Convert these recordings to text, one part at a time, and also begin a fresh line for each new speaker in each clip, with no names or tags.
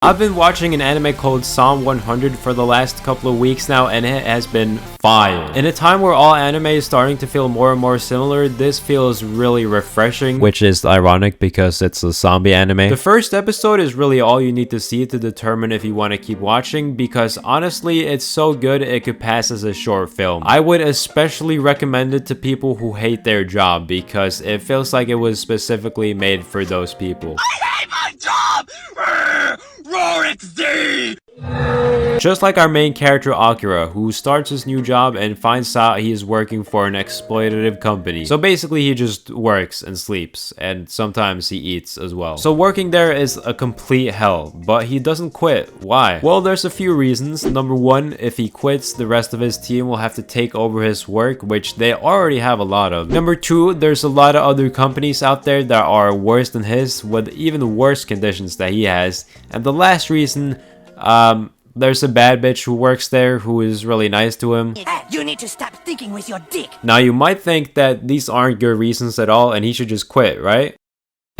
I've been watching an anime called Psalm 100 for the last couple of weeks now, and it has been fire. In a time where all anime is starting to feel more and more similar, this feels really refreshing, which is ironic because it's a zombie anime. The first episode is really all you need to see to determine if you want to keep watching, because honestly, it's so good it could pass as a short film. I would especially recommend it to people who hate their job, because it feels like it was specifically made for those people.
I hate my job! Roar XD!
Just like our main character Akira, who starts his new job and finds out he is working for an exploitative company. So basically he just works and sleeps, and sometimes he eats as well. So working there is a complete hell, but he doesn't quit. Why? Well, there's a few reasons. Number one, if he quits, the rest of his team will have to take over his work, which they already have a lot of. Number two, there's a lot of other companies out there that are worse than his, with even worse conditions that he has. And the last reason, there's a bad bitch who works there who is really nice to him.
You need to stop thinking with your dick.
Now you might think that these aren't good reasons at all and he should just quit, right?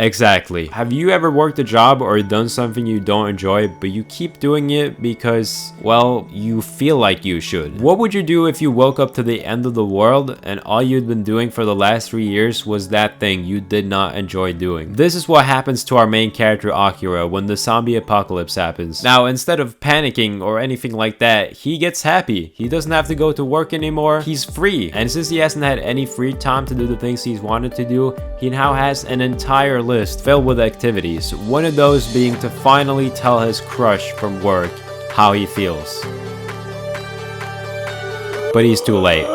Exactly. Have you ever worked a job or done something you don't enjoy, but you keep doing it because, well, you feel like you should? What would you do if you woke up to the end of the world and all you'd been doing for the last 3 years was that thing you did not enjoy doing? This is what happens to our main character Akira when the zombie apocalypse happens. Now, instead of panicking or anything like that, he gets happy. He doesn't have to go to work anymore. He's free. And since he hasn't had any free time to do the things he's wanted to do, he now has an entire list filled with activities, one of those being to finally tell his crush from work how he feels. But he's too late.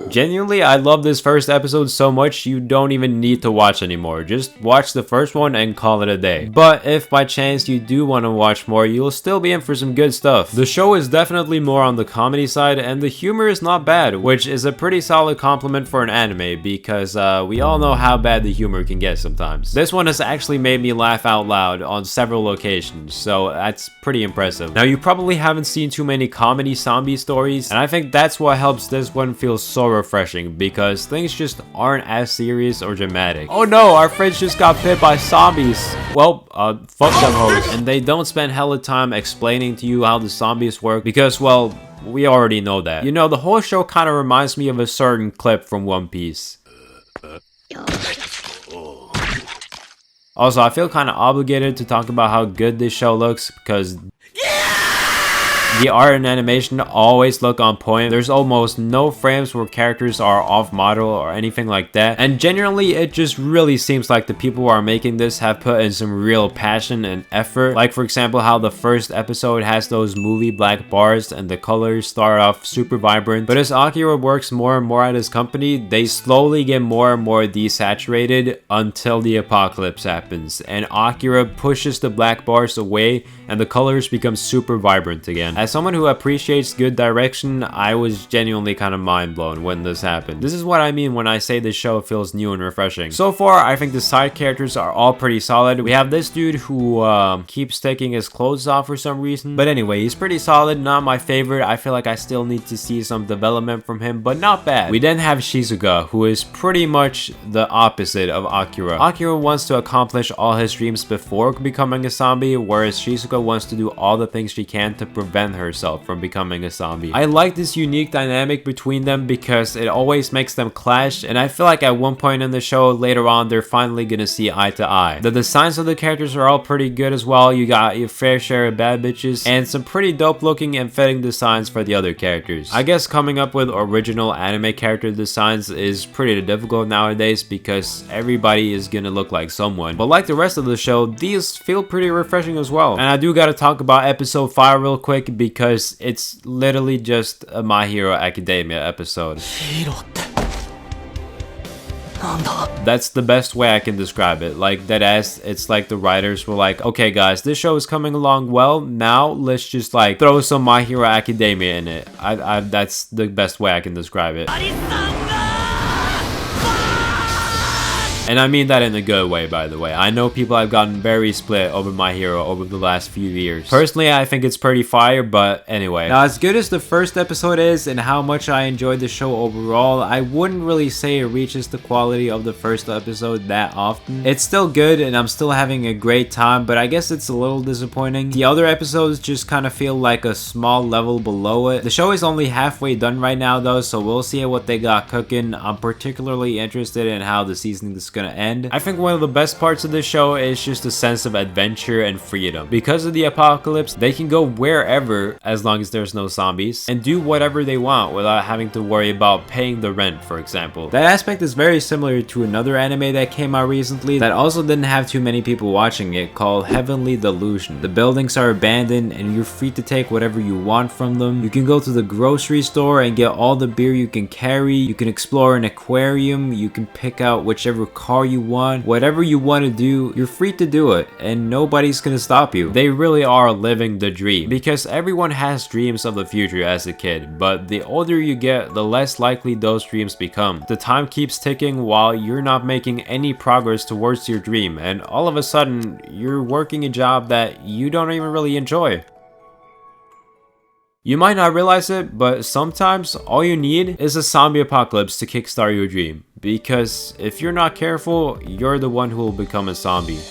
Genuinely, I love this first episode so much you don't even need to watch anymore. Just watch the first one and call it a day. But if by chance you do want to watch more, you'll still be in for some good stuff. The show is definitely more on the comedy side, and the humor is not bad, which is a pretty solid compliment for an anime, because we all know how bad the humor can get sometimes. This one has actually made me laugh out loud on several occasions, so that's pretty impressive. Now, you probably haven't seen too many comedy zombie stories, and I think that's what helps this one feel so refreshing, because things just aren't as serious or dramatic. Oh no, our friends just got bit by zombies. Well, fuck them hoes. And they don't spend hella time explaining to you how the zombies work, because, well, we already know that. You know, the whole show kind of reminds me of a certain clip from One Piece. Also, I feel kind of obligated to talk about how good this show looks, because the art and animation always look on point. There's almost no frames where characters are off model or anything like that. And generally, it just really seems like the people who are making this have put in some real passion and effort. Like, for example, how the first episode has those movie black bars and the colors start off super vibrant. But as Akira works more and more at his company, they slowly get more and more desaturated until the apocalypse happens. And Akira pushes the black bars away and the colors become super vibrant again. As someone who appreciates good direction, I was genuinely kind of mind blown when this happened. This is what I mean when I say this show feels new and refreshing. So far, I think the side characters are all pretty solid. We have this dude who keeps taking his clothes off for some reason. But anyway, he's pretty solid, not my favorite. I feel like I still need to see some development from him, but not bad. We then have Shizuka, who is pretty much the opposite of Akira. Akira wants to accomplish all his dreams before becoming a zombie, whereas Shizuka wants to do all the things she can to prevent herself from becoming a zombie. I like this unique dynamic between them because it always makes them clash, and I feel like at one point in the show later on they're finally gonna see eye to eye. The designs of the characters are all pretty good as well. You got your fair share of bad bitches and some pretty dope looking and fitting designs for the other characters. I guess coming up with original anime character designs is pretty difficult nowadays because everybody is gonna look like someone, but like the rest of the show, these feel pretty refreshing as well. And I do gotta talk about episode 5 real quick because it's literally just a My Hero Academia episode. That's the best way I can describe it. Like, deadass, it's like the writers were like, okay guys, this show is coming along well, now let's just like throw some My Hero Academia in it. That's the best way I can describe it. And I mean that in a good way, by the way. I know people have gotten very split over My Hero over the last few years. Personally, I think it's pretty fire, but anyway. Now, as good as the first episode is and how much I enjoyed the show overall, I wouldn't really say it reaches the quality of the first episode that often. It's still good and I'm still having a great time, but I guess it's a little disappointing. The other episodes just kind of feel like a small level below it. The show is only halfway done right now though, so we'll see what they got cooking. I'm particularly interested in how the season is gonna end. I think one of the best parts of this show is just a sense of adventure and freedom. Because of the apocalypse, they can go wherever as long as there's no zombies and do whatever they want without having to worry about paying the rent, for example. That aspect is very similar to another anime that came out recently that also didn't have too many people watching it, called Heavenly Delusion. The buildings are abandoned and you're free to take whatever you want from them. You can go to the grocery store and get all the beer you can carry. You can explore an aquarium. You can pick out whichever car you want. Whatever you want to do, you're free to do it and nobody's gonna stop you. They really are living the dream, because everyone has dreams of the future as a kid, but the older you get, the less likely those dreams become. The time keeps ticking while you're not making any progress towards your dream, and all of a sudden you're working a job that you don't even really enjoy. You might not realize it, but sometimes all you need is a zombie apocalypse to kickstart your dream, because if you're not careful, you're the one who will become a zombie.